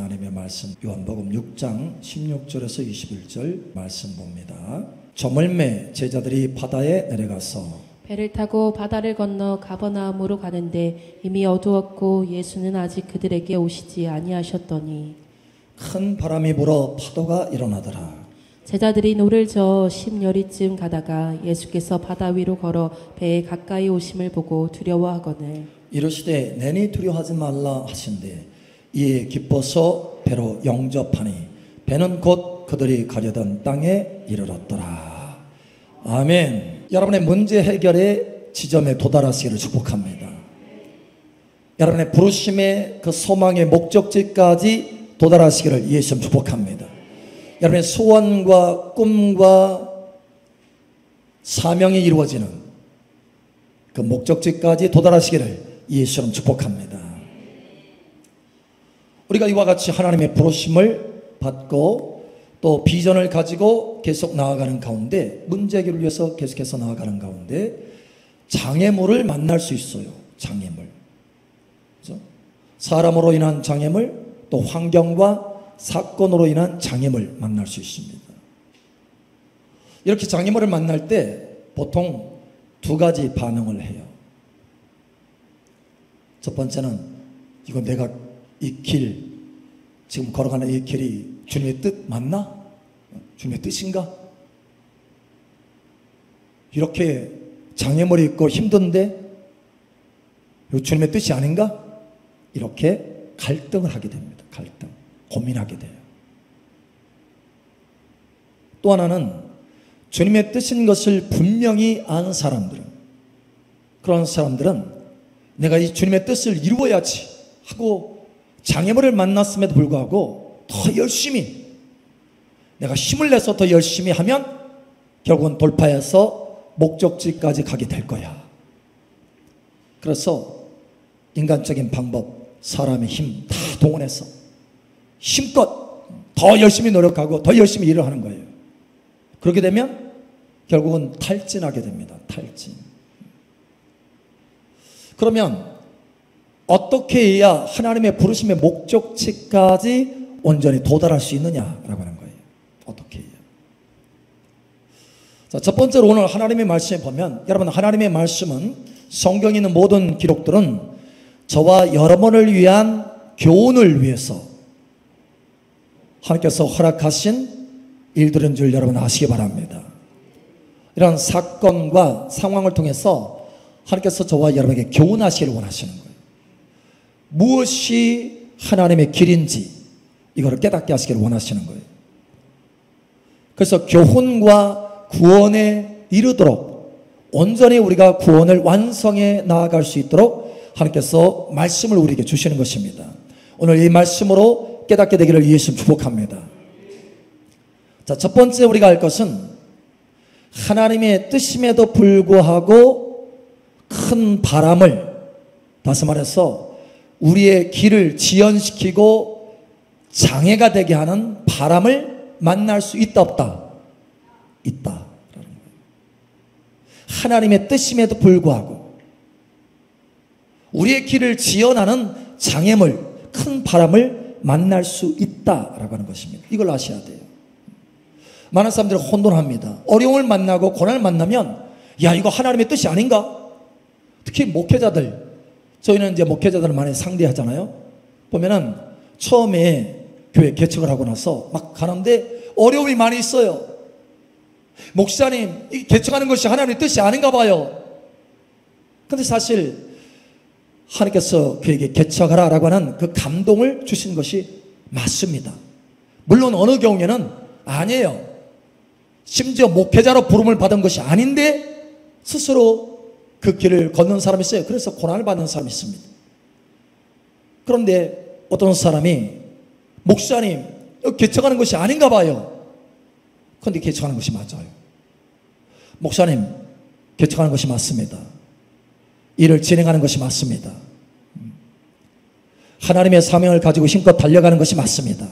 하나님의 말씀 요한복음 6장 16절에서 21절 말씀 봅니다. 저물매 제자들이 바다에 내려가서 배를 타고 바다를 건너 가버나움으로 가는데 이미 어두웠고 예수는 아직 그들에게 오시지 아니하셨더니 큰 바람이 불어 파도가 일어나더라. 제자들이 노를 저어 10여리쯤 가다가 예수께서 바다 위로 걸어 배에 가까이 오심을 보고 두려워하거늘 이르시되 내니 두려워하지 말라 하신대 이에 기뻐서 배로 영접하니 배는 곧 그들이 가려던 땅에 이르렀더라. 아멘. 여러분의 문제 해결의 지점에 도달하시기를 축복합니다. 여러분의 부르심의 그 소망의 목적지까지 도달하시기를 예수 이름 축복합니다. 여러분의 소원과 꿈과 사명이 이루어지는 그 목적지까지 도달하시기를 예수 이름 축복합니다. 우리가 이와 같이 하나님의 부르심을 받고 또 비전을 가지고 계속 나아가는 가운데 문제 해결을 위해서 계속해서 나아가는 가운데 장애물을 만날 수 있어요. 장애물. 그렇죠? 사람으로 인한 장애물 또 환경과 사건으로 인한 장애물 만날 수 있습니다. 이렇게 장애물을 만날 때 보통 두 가지 반응을 해요. 첫 번째는 이거 내가 이 길, 지금 걸어가는 이 길이 주님의 뜻 맞나? 주님의 뜻인가? 이렇게 장애물이 있고 힘든데 이거 주님의 뜻이 아닌가? 이렇게 갈등을 하게 됩니다. 갈등, 고민하게 돼요. 또 하나는 주님의 뜻인 것을 분명히 아는 사람들은, 그런 사람들은 내가 이 주님의 뜻을 이루어야지 하고 장애물을 만났음에도 불구하고 더 열심히 내가 힘을 내서 더 열심히 하면 결국은 돌파해서 목적지까지 가게 될 거야. 그래서 인간적인 방법, 사람의 힘 다 동원해서 힘껏 더 열심히 노력하고 더 열심히 일을 하는 거예요. 그렇게 되면 결국은 탈진하게 됩니다. 탈진. 그러면 어떻게 해야 하나님의 부르심의 목적지까지 온전히 도달할 수 있느냐라고 하는 거예요. 어떻게 해야? 자, 첫 번째로 오늘 하나님의 말씀에 보면, 여러분, 하나님의 말씀은, 성경에 있는 모든 기록들은 저와 여러분을 위한 교훈을 위해서 하나님께서 허락하신 일들인 줄 여러분 아시기 바랍니다. 이런 사건과 상황을 통해서 하나님께서 저와 여러분에게 교훈하시기를 원하시는 거예요. 무엇이 하나님의 길인지 이거를 깨닫게 하시기를 원하시는 거예요. 그래서 교훈과 구원에 이르도록 온전히 우리가 구원을 완성해 나아갈 수 있도록 하나님께서 말씀을 우리에게 주시는 것입니다. 오늘 이 말씀으로 깨닫게 되기를 예수 축복합니다. 자, 첫 번째 우리가 알 것은 하나님의 뜻임에도 불구하고 큰 바람을, 다시 말해서 우리의 길을 지연시키고 장애가 되게 하는 바람을 만날 수 있다 없다? 있다. 하나님의 뜻임에도 불구하고 우리의 길을 지연하는 장애물, 큰 바람을 만날 수 있다라고 하는 것입니다. 이걸 아셔야 돼요. 많은 사람들이 혼돈합니다. 어려움을 만나고 고난을 만나면 야, 이거 하나님의 뜻이 아닌가? 특히 목회자들, 저희는 이제 목회자들을 많이 상대하잖아요. 보면은 처음에 교회 개척을 하고 나서 막 가는데 어려움이 많이 있어요. 목사님, 이 개척하는 것이 하나님의 뜻이 아닌가 봐요. 근데 사실 하나님께서 그에게 개척하라라고 하는 그 감동을 주신 것이 맞습니다. 물론 어느 경우에는 아니에요. 심지어 목회자로 부름을 받은 것이 아닌데 스스로 그 길을 걷는 사람이 있어요. 그래서 고난을 받는 사람이 있습니다. 그런데 어떤 사람이 목사님, 개척하는 것이 아닌가 봐요. 그런데 개척하는 것이 맞아요. 목사님, 개척하는 것이 맞습니다. 일을 진행하는 것이 맞습니다. 하나님의 사명을 가지고 힘껏 달려가는 것이 맞습니다.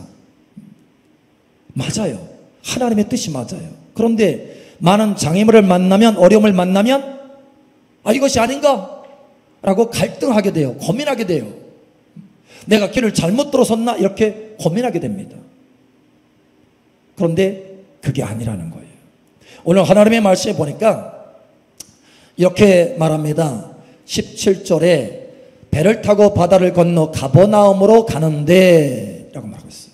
맞아요. 하나님의 뜻이 맞아요. 그런데 많은 장애물을 만나면, 어려움을 만나면 아, 이것이 아닌가? 라고 갈등하게 돼요. 고민하게 돼요. 내가 길을 잘못 들어섰나? 이렇게 고민하게 됩니다. 그런데 그게 아니라는 거예요. 오늘 하나님의 말씀에 보니까 이렇게 말합니다. 17절에 배를 타고 바다를 건너 가버나움으로 가는데 라고 말하고 있어요.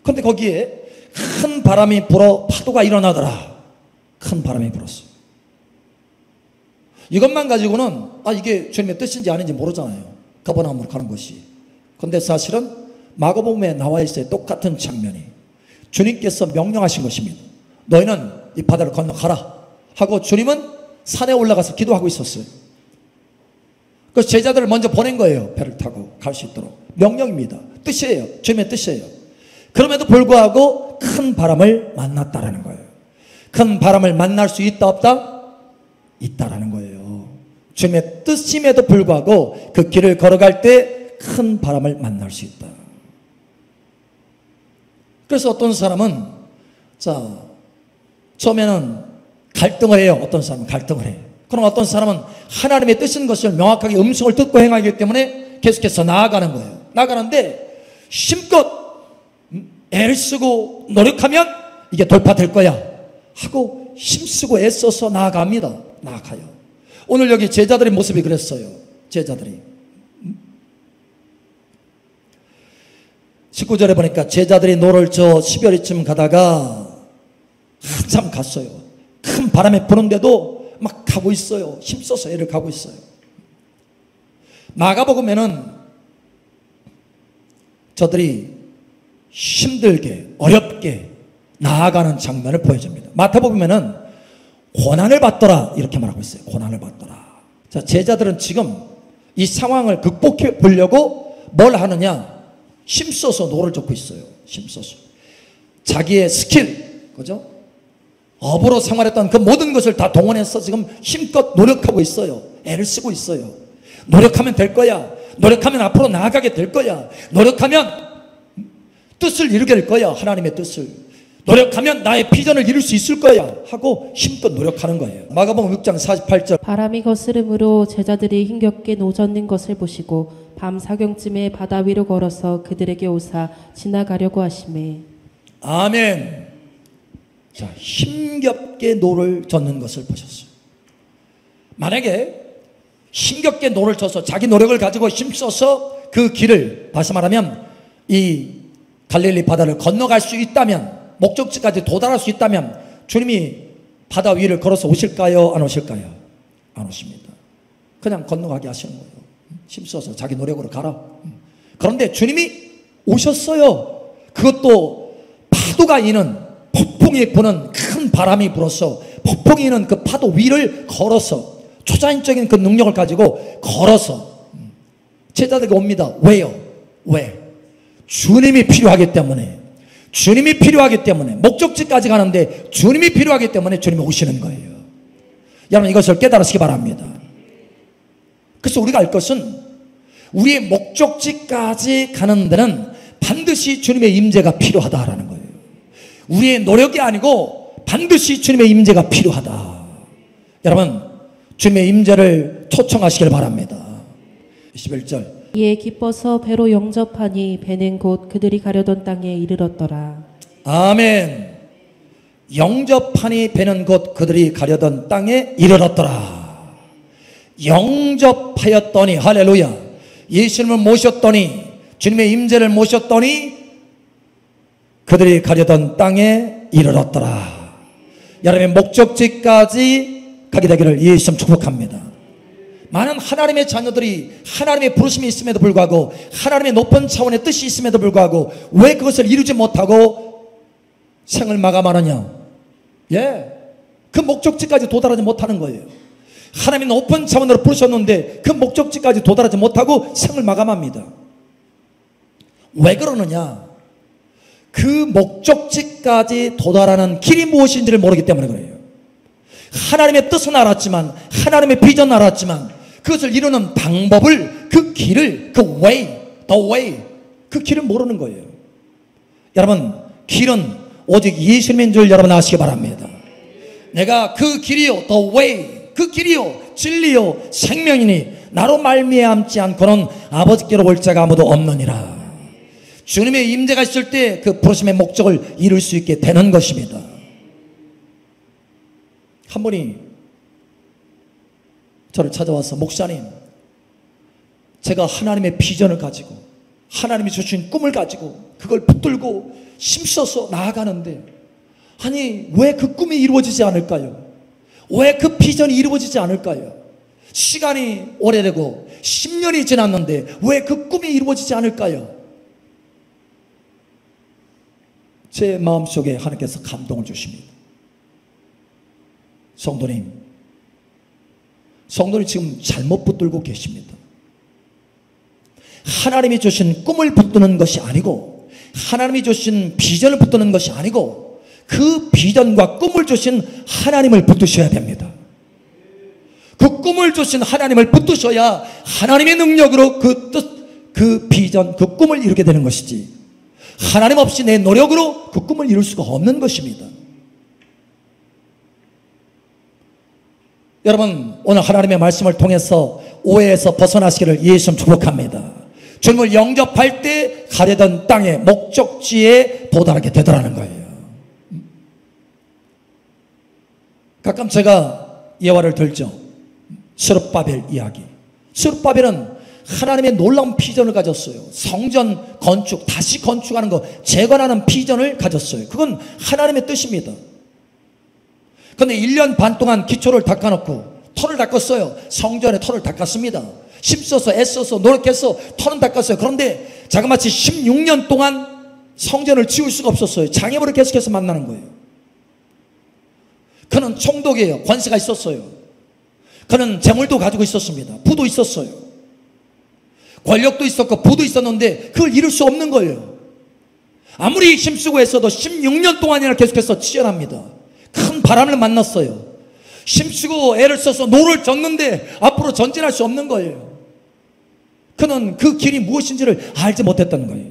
그런데 거기에 큰 바람이 불어 파도가 일어나더라. 큰 바람이 불었어요. 이것만 가지고는 이게 주님의 뜻인지 아닌지 모르잖아요. 가버나움으로 가는 것이. 그런데 사실은 마가복음에 나와 있어요. 똑같은 장면이. 주님께서 명령하신 것입니다. 너희는 이 바다를 건너가라 하고 주님은 산에 올라가서 기도하고 있었어요. 그래서 제자들을 먼저 보낸 거예요. 배를 타고 갈 수 있도록. 명령입니다. 뜻이에요. 주님의 뜻이에요. 그럼에도 불구하고 큰 바람을 만났다라는 거예요. 큰 바람을 만날 수 있다 없다? 있다라는 거예요. 주님의 뜻임에도 불구하고 그 길을 걸어갈 때 큰 바람을 만날 수 있다. 그래서 어떤 사람은 처음에는 갈등을 해요. 어떤 사람은 갈등을 해요. 그럼 어떤 사람은 하나님의 뜻인 것을 명확하게 음성을 듣고 행하기 때문에 계속해서 나아가는 거예요. 나아가는데 힘껏 애를 쓰고 노력하면 이게 돌파될 거야 하고 힘쓰고 애써서 나아갑니다. 나아가요. 오늘 여기 제자들의 모습이 그랬어요. 제자들이 19절에 보니까 제자들이 노를 저 10여리쯤 가다가 한참 갔어요. 큰 바람이 부는데도 막 가고 있어요. 힘써서 애를 가고 있어요. 마가복음에는 저들이 힘들게 어렵게 나아가는 장면을 보여줍니다. 마태복음에는 고난을 받더라 이렇게 말하고 있어요. 고난을 받더라. 자, 제자들은 지금 이 상황을 극복해 보려고 뭘 하느냐? 힘써서 노를 젓고 있어요. 힘써서 자기의 스킬, 그죠? 업으로 생활했던 그 모든 것을 다 동원해서 지금 힘껏 노력하고 있어요. 애를 쓰고 있어요. 노력하면 될 거야. 노력하면 앞으로 나아가게 될 거야. 노력하면 뜻을 이루게 될 거야. 하나님의 뜻을. 노력하면 나의 비전을 이룰 수 있을 거야 하고 힘껏 노력하는 거예요. 마가복음 6장 48절. 바람이 거스름으로 제자들이 힘겹게 노젓는 것을 보시고 밤 사경쯤에 바다 위로 걸어서 그들에게 오사 지나가려고 하시매. 아멘. 자, 힘겹게 노를 젓는 것을 보셨어요. 만약에 힘겹게 노를 져서 자기 노력을 가지고 힘써서 그 길을, 다시 말하면 이 갈릴리 바다를 건너갈 수 있다면, 목적지까지 도달할 수 있다면 주님이 바다 위를 걸어서 오실까요? 안 오실까요? 안 오십니다. 그냥 건너가게 하시는 거예요. 힘써서 자기 노력으로 가라. 그런데 주님이 오셨어요. 그것도 파도가 이는, 폭풍이 부는 큰 바람이 불어서 폭풍이 이는 그 파도 위를 걸어서, 초자연적인 그 능력을 가지고 걸어서 제자들에게 옵니다. 왜요? 왜? 주님이 필요하기 때문에. 주님이 필요하기 때문에, 목적지까지 가는데 주님이 필요하기 때문에 주님이 오시는 거예요. 여러분, 이것을 깨달으시기 바랍니다. 그래서 우리가 알 것은 우리의 목적지까지 가는 데는 반드시 주님의 임재가 필요하다라는 거예요. 우리의 노력이 아니고 반드시 주님의 임재가 필요하다. 여러분, 주님의 임재를 초청하시길 바랍니다. 21절. 이에 기뻐서 배로 영접하니 배는 곧 그들이 가려던 땅에 이르렀더라. 아멘. 영접하니 배는 곧 그들이 가려던 땅에 이르렀더라. 영접하였더니, 할렐루야, 예수님을 모셨더니, 주님의 임재를 모셨더니 그들이 가려던 땅에 이르렀더라. 여러분의 목적지까지 가게 되기를 예수님 축복합니다. 많은 하나님의 자녀들이 하나님의 부르심이 있음에도 불구하고, 하나님의 높은 차원의 뜻이 있음에도 불구하고 왜 그것을 이루지 못하고 생을 마감하느냐? 그 목적지까지 도달하지 못하는 거예요. 하나님의 높은 차원으로 부르셨는데 그 목적지까지 도달하지 못하고 생을 마감합니다. 왜 그러느냐? 그 목적지까지 도달하는 길이 무엇인지를 모르기 때문에 그래요. 하나님의 뜻은 알았지만, 하나님의 비전은 알았지만 그것을 이루는 방법을, 그 길을, 그 way, the way, 그 길을 모르는 거예요. 여러분, 길은 오직 예수님인 줄 여러분 아시기 바랍니다. 내가 그 길이요, the way, 그 길이요, 진리요, 생명이니 나로 말미암지 않고는 아버지께로 올 자가 아무도 없느니라. 주님의 임재가 있을 때 그 부르심의 목적을 이룰 수 있게 되는 것입니다. 한 분이 저를 찾아와서, 목사님, 제가 하나님의 비전을 가지고 하나님이 주신 꿈을 가지고 그걸 붙들고 힘써서 나아가는데, 아니 왜 그 꿈이 이루어지지 않을까요? 왜 그 비전이 이루어지지 않을까요? 시간이 오래되고 10년이 지났는데 왜 그 꿈이 이루어지지 않을까요? 제 마음속에 하나님께서 감동을 주십니다. 성도님 지금 잘못 붙들고 계십니다. 하나님이 주신 꿈을 붙드는 것이 아니고, 하나님이 주신 비전을 붙드는 것이 아니고, 그 비전과 꿈을 주신 하나님을 붙드셔야 됩니다. 그 꿈을 주신 하나님을 붙드셔야 하나님의 능력으로 그 뜻, 그 비전, 그 꿈을 이루게 되는 것이지, 하나님 없이 내 노력으로 그 꿈을 이룰 수가 없는 것입니다. 여러분, 오늘 하나님의 말씀을 통해서 오해에서 벗어나시기를 예수님 축복합니다. 주님을 영접할 때 가려던 땅의 목적지에 도달하게 되더라는 거예요. 가끔 제가 예화를 들죠. 스룹바벨 이야기. 스룹바벨은 하나님의 놀라운 비전을 가졌어요. 성전 건축, 다시 건축하는 거, 재건하는 비전을 가졌어요. 그건 하나님의 뜻입니다. 그런데 1년 반 동안 기초를 닦아놓고 터를 닦았어요. 성전에 터를 닦았습니다. 힘써서 애써서 노력해서 터는 닦았어요. 그런데 자그마치 16년 동안 성전을 지을 수가 없었어요. 장애물을 계속해서 만나는 거예요. 그는 총독이에요. 권세가 있었어요. 그는 재물도 가지고 있었습니다. 부도 있었어요. 권력도 있었고 부도 있었는데 그걸 이룰 수 없는 거예요. 아무리 힘쓰고 애써도 16년 동안이나 계속해서 치열합니다. 큰 바람을 만났어요. 힘쓰고 애를 써서 노를 젓는데 앞으로 전진할 수 없는 거예요. 그는 그 길이 무엇인지를 알지 못했던 거예요.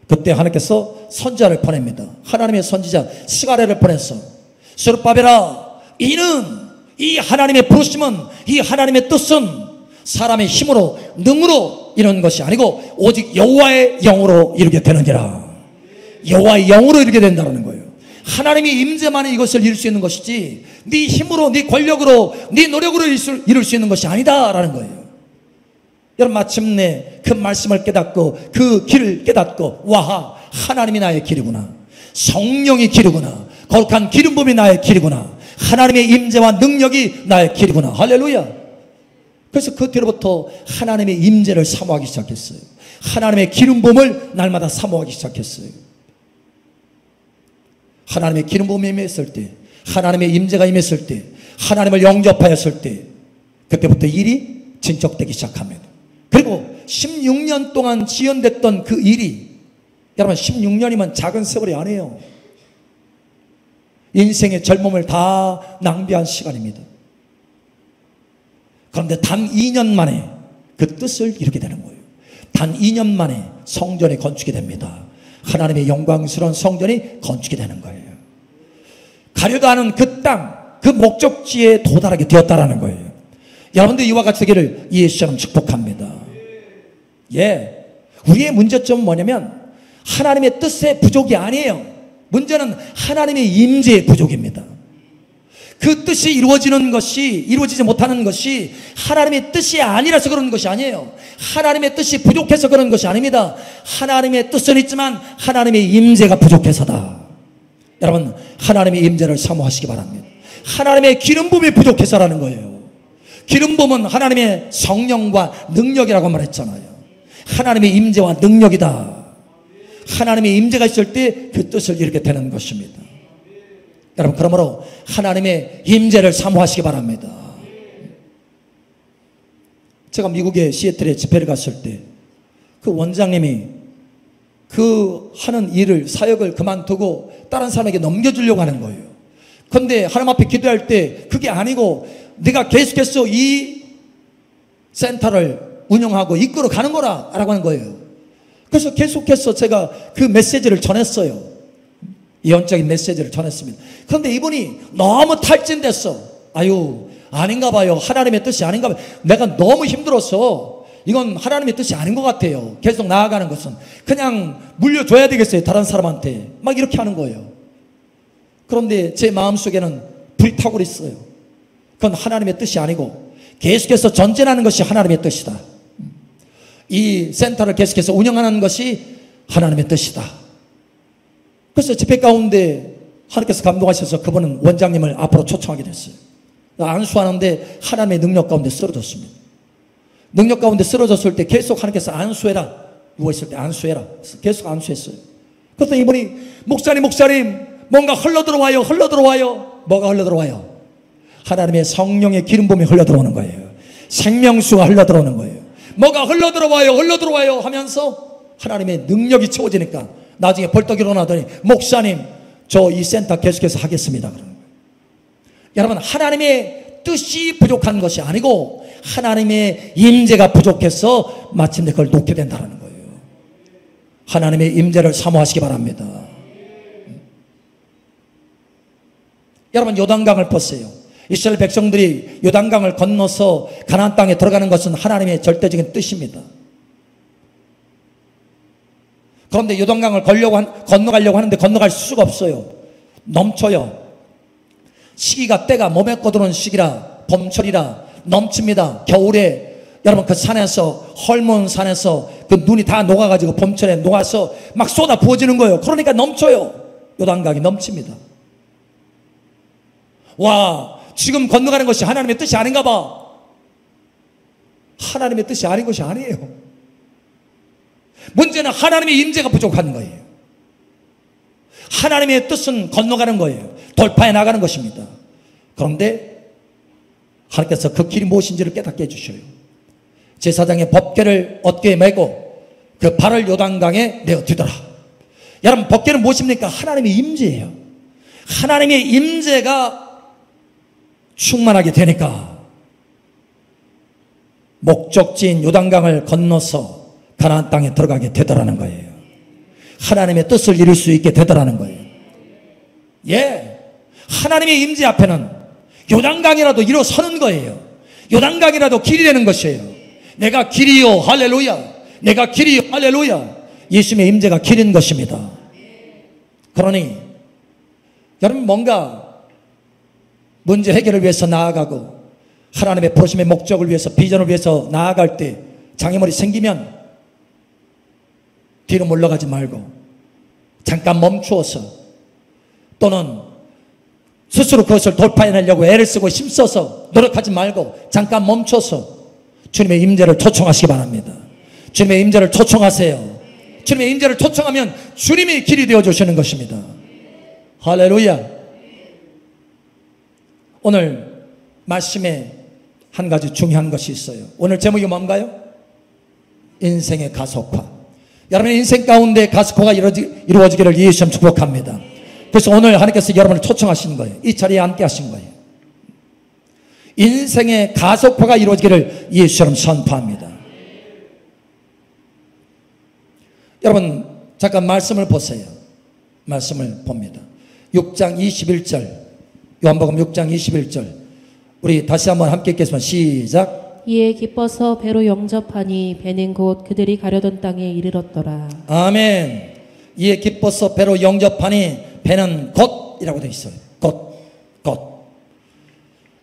그때 하나님께서 선지자를 보냅니다. 하나님의 선지자 스가랴를 보내서, 스룹바벨아, 이는, 이 하나님의 부르심은, 이 하나님의 뜻은 사람의 힘으로 능으로 이루는 것이 아니고 오직 여호와의 영으로 이루게 되느니라. 여호와의 영으로 이루게 된다는 거예요. 하나님의 임재만이 이것을 이룰 수 있는 것이지 네 힘으로, 네 권력으로, 네 노력으로 이룰 수 있는 것이 아니다라는 거예요. 여러분, 마침내 그 말씀을 깨닫고 그 길을 깨닫고, 와하, 하나님이 나의 길이구나, 성령이 길이구나, 거룩한 기름 부음이 나의 길이구나, 하나님의 임재와 능력이 나의 길이구나. 할렐루야. 그래서 그 뒤로부터 하나님의 임재를 사모하기 시작했어요. 하나님의 기름 부음을 날마다 사모하기 시작했어요. 하나님의 기름 부음이 임했을 때, 하나님의 임재가 임했을 때, 하나님을 영접하였을 때, 그때부터 일이 진척되기 시작합니다. 그리고 16년 동안 지연됐던 그 일이, 여러분 16년이면 작은 세월이 아니에요. 인생의 젊음을 다 낭비한 시간입니다. 그런데 단 2년 만에 그 뜻을 이루게 되는 거예요. 단 2년 만에 성전이 건축이 됩니다. 하나님의 영광스러운 성전이 건축이 되는 거예요. 가려다 하는 그 땅, 그 목적지에 도달하게 되었다라는 거예요. 여러분들 이와 같이 되기를 예수처럼 축복합니다. 예, 우리의 문제점은 뭐냐면 하나님의 뜻의 부족이 아니에요. 문제는 하나님의 임재의 부족입니다. 그 뜻이 이루어지는 것이, 이루어지지 못하는 것이 하나님의 뜻이 아니라서 그러는 것이 아니에요. 하나님의 뜻이 부족해서 그런 것이 아닙니다. 하나님의 뜻은 있지만 하나님의 임재가 부족해서다. 여러분, 하나님의 임재를 사모하시기 바랍니다. 하나님의 기름 부음이 부족해서라는 거예요. 기름 부음은 하나님의 성령과 능력이라고 말했잖아요. 하나님의 임재와 능력이다. 하나님의 임재가 있을 때 그 뜻을 이루게 되는 것입니다. 여러분, 그러므로 하나님의 임재를 사모하시기 바랍니다. 제가 미국의 시애틀에 집회를 갔을 때 그 원장님이 그 하는 일을, 사역을 그만두고 다른 사람에게 넘겨주려고 하는 거예요. 그런데 하나님 앞에 기도할 때 그게 아니고 네가 계속해서 이 센터를 운영하고 이끌어 가는 거라 라고 하는 거예요. 그래서 계속해서 제가 그 메시지를 전했어요. 예언적인 메시지를 전했습니다. 그런데 이분이 너무 탈진됐어. 아유, 아닌가 봐요. 하나님의 뜻이 아닌가 봐요. 내가 너무 힘들어서 이건 하나님의 뜻이 아닌 것 같아요. 계속 나아가는 것은 그냥 물려줘야 되겠어요. 다른 사람한테 막 이렇게 하는 거예요. 그런데 제 마음속에는 불타고 있어요. 그건 하나님의 뜻이 아니고 계속해서 전진하는 것이 하나님의 뜻이다. 이 센터를 계속해서 운영하는 것이 하나님의 뜻이다. 그래서 집회 가운데 하나님께서 감동하셔서 그분은 원장님을 앞으로 초청하게 됐어요. 안수하는데 하나님의 능력 가운데 쓰러졌습니다. 능력 가운데 쓰러졌을 때 계속 하나님께서 안수해라. 누워있을 때 안수해라. 계속 안수했어요. 그래서 이분이 목사님 뭔가 흘러들어와요. 뭐가 흘러들어와요? 하나님의 성령의 기름 부음이 흘러들어오는 거예요. 생명수가 흘러들어오는 거예요. 뭐가 흘러들어와요 하면서 하나님의 능력이 채워지니까 나중에 벌떡 일어나더니 목사님 저 이 센터 계속해서 하겠습니다. 그러는 거예요. 여러분 하나님의 뜻이 부족한 것이 아니고 하나님의 임재가 부족해서 마침내 그걸 놓게 된다는 거예요. 하나님의 임재를 사모하시기 바랍니다. 여러분 요단강을 보세요. 이스라엘 백성들이 요단강을 건너서 가나안 땅에 들어가는 것은 하나님의 절대적인 뜻입니다. 그런데 요단강을 건너가려고 하는데 건너갈 수가 없어요. 넘쳐요. 시기가 때가 몸에 꺼드는 시기라 봄철이라 넘칩니다. 겨울에 여러분 그 산에서 헐몬 산에서 그 눈이 다 녹아가지고 봄철에 녹아서 막 쏟아 부어지는 거예요. 그러니까 넘쳐요. 요단강이 넘칩니다. 와 지금 건너가는 것이 하나님의 뜻이 아닌가 봐. 하나님의 뜻이 아닌 것이 아니에요. 문제는 하나님의 임재가 부족한 거예요. 하나님의 뜻은 건너가는 거예요. 돌파해 나가는 것입니다. 그런데 하나님께서 그 길이 무엇인지를 깨닫게 해주셔요. 제사장의 법궤를 어깨에 메고 그 발을 요단강에 내어두더라. 여러분 법궤는 무엇입니까? 하나님의 임재예요. 하나님의 임재가 충만하게 되니까 목적지인 요단강을 건너서 가나안 땅에 들어가게 되더라는 거예요. 하나님의 뜻을 이룰 수 있게 되더라는 거예요. 예, 하나님의 임재 앞에는 요단강이라도 일어서는 거예요. 요단강이라도 길이 되는 것이에요. 내가 길이요 할렐루야. 내가 길이요 할렐루야. 예수님의 임재가 길인 것입니다. 그러니 여러분 뭔가 문제 해결을 위해서 나아가고 하나님의 부르심의 목적을 위해서 비전을 위해서 나아갈 때 장애물이 생기면 뒤로 물러가지 말고 잠깐 멈추어서 또는 스스로 그것을 돌파해내려고 애를 쓰고 힘써서 노력하지 말고 잠깐 멈춰서 주님의 임재를 초청하시기 바랍니다. 주님의 임재를 초청하세요. 주님의 임재를 초청하면 주님이 길이 되어주시는 것입니다. 할렐루야. 오늘 말씀에 한 가지 중요한 것이 있어요. 오늘 제목이 뭔가요? 인생의 가속화. 여러분의 인생 가운데 가속화가 이루어지기를 예수님 축복합니다. 그래서 오늘 하나님께서 여러분을 초청하신 거예요. 이 자리에 함께 하신 거예요. 인생의 가속화가 이루어지기를 예수님 선포합니다. 여러분 잠깐 말씀을 보세요. 말씀을 봅니다. 6장 21절 요한복음 6장 21절 우리 다시 한번 함께 읽겠습니다. 시작. 이에 기뻐서 배로 영접하니 배는 곧 그들이 가려던 땅에 이르렀더라. 아멘. 이에 기뻐서 배로 영접하니 배는 곧이라고 되어 있어요. 곧.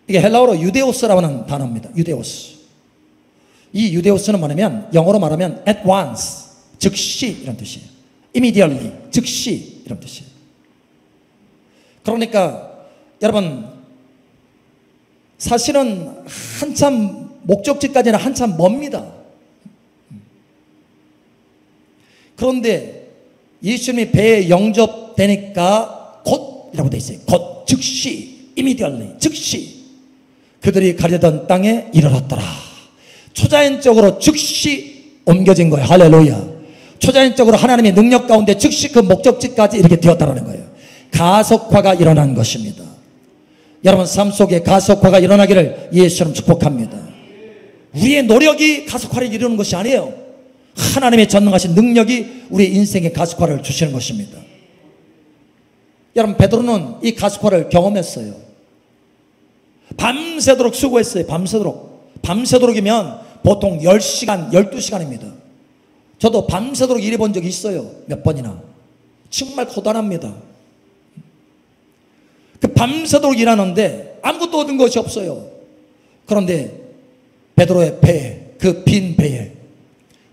이게 헬라어로 유데오스라고 하는 단어입니다. 유데오스. 이 유데오스는 뭐냐면 영어로 말하면 at once, 즉시 이런 뜻이에요. immediately, 즉시 이런 뜻이에요. 그러니까 여러분 사실은 한참 목적지까지는 한참 멉니다. 그런데 예수님이 배에 영접되니까 곧이라고 되어 있어요. 곧, 즉시, immediately, 즉시 그들이 가려던 땅에 이르렀더라. 초자연적으로 즉시 옮겨진 거예요. 할렐루야. 초자연적으로 하나님의 능력 가운데 즉시 그 목적지까지 이렇게 되었다는 거예요. 가속화가 일어난 것입니다. 여러분 삶 속에 가속화가 일어나기를 예수님 축복합니다. 우리의 노력이 가속화를 이루는 것이 아니에요. 하나님의 전능하신 능력이 우리의 인생의 가속화를 주시는 것입니다. 여러분 베드로는 이 가속화를 경험했어요. 밤새도록 수고했어요. 밤새도록이면 보통 10시간, 12시간입니다. 저도 밤새도록 일해본 적이 있어요. 몇 번이나. 정말 고단합니다. 그 밤새도록 일하는데 아무것도 얻은 것이 없어요. 그런데 베드로의 배에, 그 빈 배에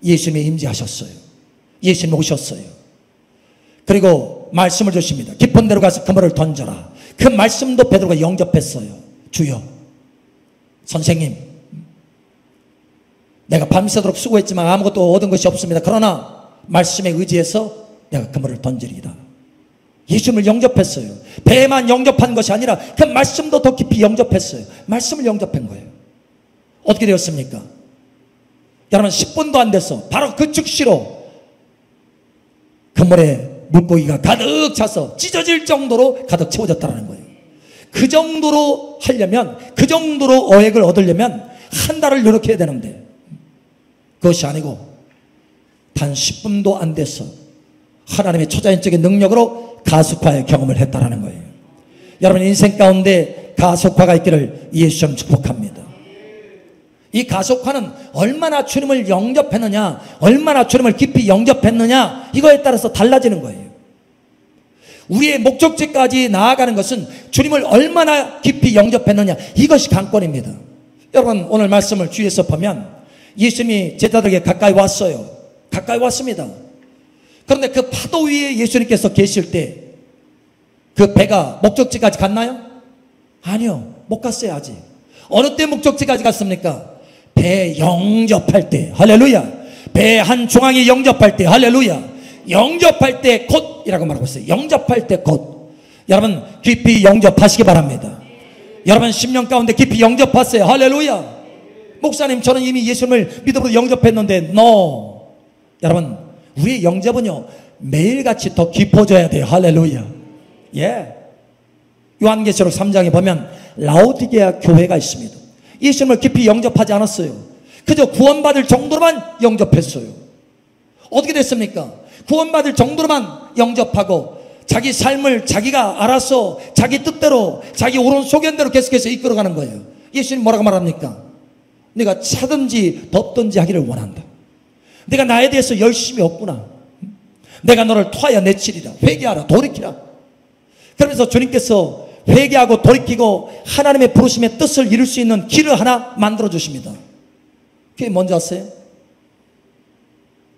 예수님이 임재하셨어요. 예수님이 오셨어요. 그리고 말씀을 주십니다. 깊은 데로 가서 그물을 던져라. 그 말씀도 베드로가 영접했어요. 주여, 선생님, 내가 밤새도록 수고했지만 아무것도 얻은 것이 없습니다. 그러나 말씀에 의지해서 내가 그물을 던지리이다. 예수님을 영접했어요. 배만 영접한 것이 아니라 그 말씀도 더 깊이 영접했어요. 말씀을 영접한 거예요. 어떻게 되었습니까? 여러분, 10분도 안 됐어. 바로 그 즉시로 그물에 물고기가 가득 차서 찢어질 정도로 가득 채워졌다는 거예요. 그 정도로 하려면, 그 정도로 어획을 얻으려면 한 달을 노력해야 되는데 그것이 아니고 단 10분도 안 돼서 하나님의 초자연적인 능력으로 가속화의 경험을 했다는 거예요. 여러분, 인생 가운데 가속화가 있기를 예수님 축복합니다. 이 가속화는 얼마나 주님을 영접했느냐, 얼마나 주님을 깊이 영접했느냐, 이거에 따라서 달라지는 거예요. 우리의 목적지까지 나아가는 것은 주님을 얼마나 깊이 영접했느냐, 이것이 관건입니다. 여러분, 오늘 말씀을 주위에서 보면 예수님이 제자들에게 가까이 왔어요. 가까이 왔습니다. 그런데 그 파도 위에 예수님께서 계실 때 그 배가 목적지까지 갔나요? 아니요, 못 갔어요. 아직. 어느 때 목적지까지 갔습니까? 배 영접할 때. 할렐루야. 배 한 중앙에 영접할 때. 할렐루야. 영접할 때 곧이라고 말하고 있어요. 영접할 때 곧. 여러분, 깊이 영접하시기 바랍니다. 여러분, 10년 가운데 깊이 영접하세요. 할렐루야. 목사님, 저는 이미 예수님을 믿음으로 영접했는데 no. 여러분, 우리의 영접은요 매일같이 더 깊어져야 돼요. 할렐루야. 예. 요한계시록 3장에 보면 라오디게아 교회가 있습니다. 예수님을 깊이 영접하지 않았어요. 그저 구원받을 정도로만 영접했어요. 어떻게 됐습니까? 구원받을 정도로만 영접하고 자기 삶을 자기가 알아서 자기 뜻대로 자기 옳은 소견대로 계속해서 이끌어가는 거예요. 예수님 뭐라고 말합니까? 내가 차든지 덥든지 하기를 원한다. 내가 나에 대해서 열심히 없구나. 내가 너를 토하여 내치리라. 회개하라. 돌이키라. 그러면서 주님께서 회개하고 돌이키고 하나님의 부르심의 뜻을 이룰 수 있는 길을 하나 만들어 주십니다. 그게 뭔지 아세요?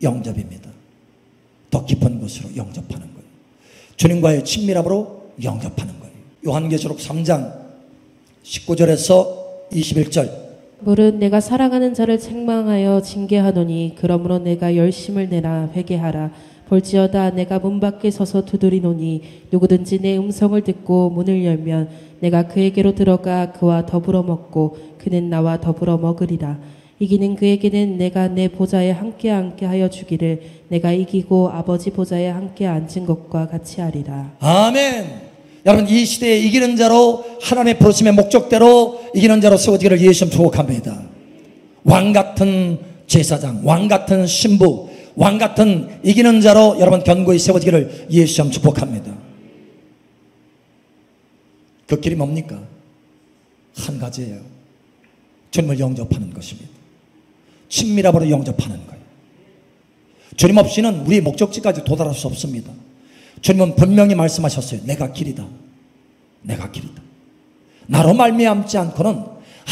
영접입니다. 더 깊은 곳으로 영접하는 거예요. 주님과의 친밀함으로 영접하는 거예요. 요한계시록 3장 19절에서 21절. 물은 내가 사랑하는 자를 책망하여 징계하노니 그러므로 내가 열심을 내라. 회개하라. 볼지어다 내가 문 밖에 서서 두드리노니 누구든지 내 음성을 듣고 문을 열면 내가 그에게로 들어가 그와 더불어 먹고 그는 나와 더불어 먹으리라. 이기는 그에게는 내가 내 보좌에 함께 앉게 하여 주기를 내가 이기고 아버지 보좌에 함께 앉은 것과 같이 하리라. 아멘. 여러분, 이 시대에 이기는 자로 하나님의 부르심의 목적대로 이기는 자로 세워지기를 예수님 축복합니다. 왕같은 제사장, 왕같은 신부, 왕같은 이기는 자로 여러분 견고히 세워지기를 예수님 축복합니다. 그 길이 뭡니까? 한 가지예요. 주님을 영접하는 것입니다. 친밀함으로 영접하는 거예요. 주님 없이는 우리의 목적지까지 도달할 수 없습니다. 주님은 분명히 말씀하셨어요. 내가 길이다. 내가 길이다. 나로 말미암지 않고는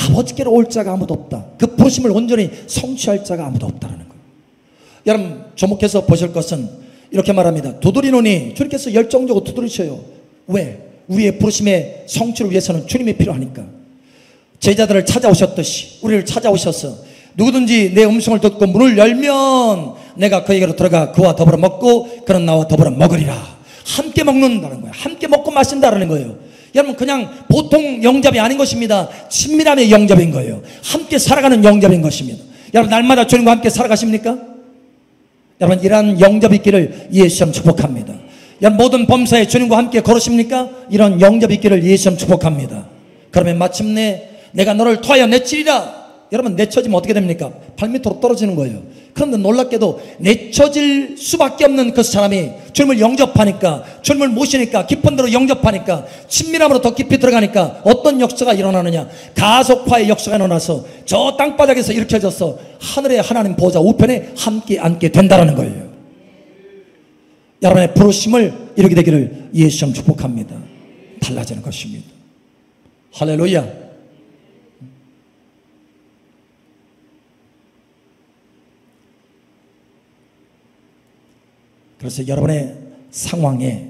아버지께로 올 자가 아무도 없다. 그 부르심을 온전히 성취할 자가 아무도 없다는 거예요. 여러분, 주목해서 보실 것은 이렇게 말합니다. 두드리노니 주님께서 열정적으로 두드리셔요. 왜? 우리의 부르심의 성취를 위해서는 주님이 필요하니까. 제자들을 찾아오셨듯이 우리를 찾아오셔서 누구든지 내 음성을 듣고 문을 열면 내가 그에게로 들어가 그와 더불어 먹고 그는 나와 더불어 먹으리라. 함께 먹는다는 거예요. 함께 먹고 마신다는 거예요. 여러분, 그냥 보통 영접이 아닌 것입니다. 친밀함의 영접인 거예요. 함께 살아가는 영접인 것입니다. 여러분, 날마다 주님과 함께 살아가십니까? 여러분, 이러한 영접이 있기를 예수님 축복합니다. 여러분, 모든 범사에 주님과 함께 걸으십니까? 이런 영접이 있기를 예수님 축복합니다. 그러면 마침내 내가 너를 토하여 내치리라. 여러분 내쳐지면 어떻게 됩니까? 발밑으로 떨어지는 거예요. 그런데 놀랍게도 내쳐질 수밖에 없는 그 사람이 주님을 영접하니까, 주님을 모시니까, 깊은 데로 영접하니까, 친밀함으로 더 깊이 들어가니까 어떤 역사가 일어나느냐? 가속화의 역사가 일어나서 저 땅바닥에서 일으켜져서 하늘의 하나님 보좌 우편에 함께 앉게 된다는 거예요. 여러분의 부르심을 이루게 되기를 예수님 축복합니다. 달라지는 것입니다. 할렐루야. 그래서 여러분의 상황에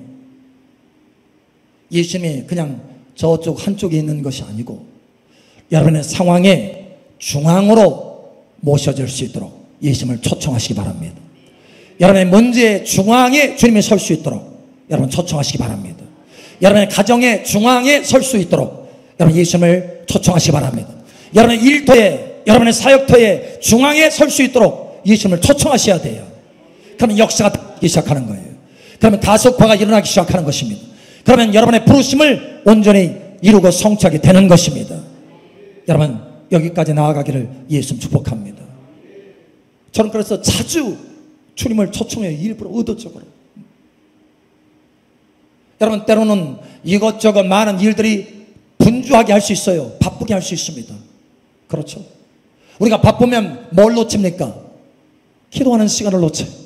예수님이 그냥 저쪽 한쪽에 있는 것이 아니고 여러분의 상황의 중앙으로 모셔질 수 있도록 예수님을 초청하시기 바랍니다. 여러분의 문제의 중앙에 주님이 설 수 있도록 여러분 초청하시기 바랍니다. 여러분의 가정의 중앙에 설 수 있도록 여러분 예수님을 초청하시기 바랍니다. 여러분의 일터에, 여러분의 사역터에 중앙에 설 수 있도록 예수님을 초청하셔야 돼요. 그러면 역사가 되기 시작하는 거예요. 그러면 가속화가 일어나기 시작하는 것입니다. 그러면 여러분의 부르심을 온전히 이루고 성취하게 되는 것입니다. 여러분 여기까지 나아가기를 예수님 축복합니다. 저는 그래서 자주 주님을 초청해요. 일부러 의도적으로. 여러분 때로는 이것저것 많은 일들이 분주하게 할 수 있어요. 바쁘게 할 수 있습니다. 그렇죠. 우리가 바쁘면 뭘 놓칩니까? 기도하는 시간을 놓쳐요.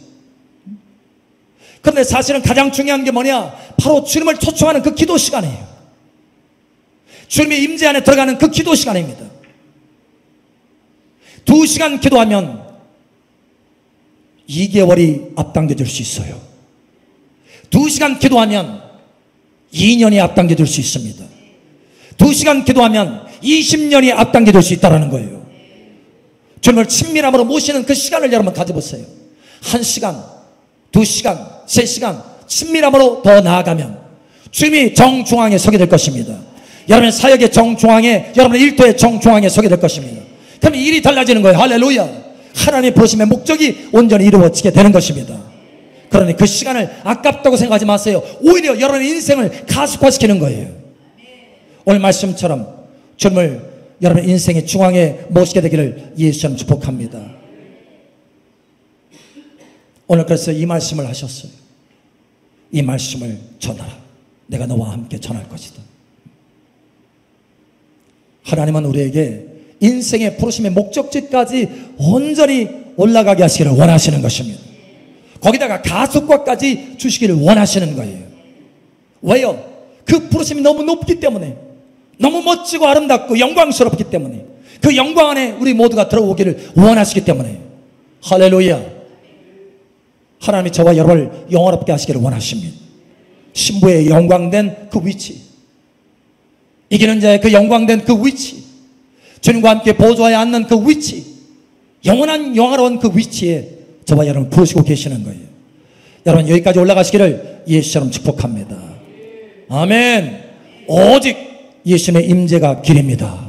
그런데 사실은 가장 중요한 게 뭐냐? 바로 주님을 초청하는 그 기도 시간이에요. 주님의 임재 안에 들어가는 그 기도 시간입니다. 2시간 기도하면 2개월이 앞당겨질 수 있어요. 2시간 기도하면 2년이 앞당겨질 수 있습니다. 2시간 기도하면 20년이 앞당겨질 수 있다는 거예요. 주님을 친밀함으로 모시는 그 시간을 여러분 가져보세요. 1시간, 2시간, 3시간 친밀함으로 더 나아가면 주님이 정중앙에 서게 될 것입니다. 여러분의 사역의 정중앙에, 여러분의 일터의 정중앙에 서게 될 것입니다. 그럼 일이 달라지는 거예요. 할렐루야. 하나님의 부르심의 목적이 온전히 이루어지게 되는 것입니다. 그러니 그 시간을 아깝다고 생각하지 마세요. 오히려 여러분의 인생을 가속화시키는 거예요. 오늘 말씀처럼 주님을 여러분의 인생의 중앙에 모시게 되기를 예수님 축복합니다. 오늘 그래서 이 말씀을 하셨어요. 이 말씀을 전하라. 내가 너와 함께 전할 것이다. 하나님은 우리에게 인생의 부르심의 목적지까지 온전히 올라가게 하시기를 원하시는 것입니다. 거기다가 가속화까지 주시기를 원하시는 거예요. 왜요? 그 부르심이 너무 높기 때문에, 너무 멋지고 아름답고 영광스럽기 때문에, 그 영광 안에 우리 모두가 들어오기를 원하시기 때문에. 할렐루야. 하나님이 저와 여러분을 영원롭게 하시기를 원하십니다. 신부의 영광된 그 위치, 이기는 자의 그 영광된 그 위치, 주님과 함께 보좌에 앉는 그 위치, 영원한 영화로운 그 위치에 저와 여러분 부르시고 계시는 거예요. 여러분 여기까지 올라가시기를 예수처럼 축복합니다. 아멘. 오직 예수님의 임재가 길입니다.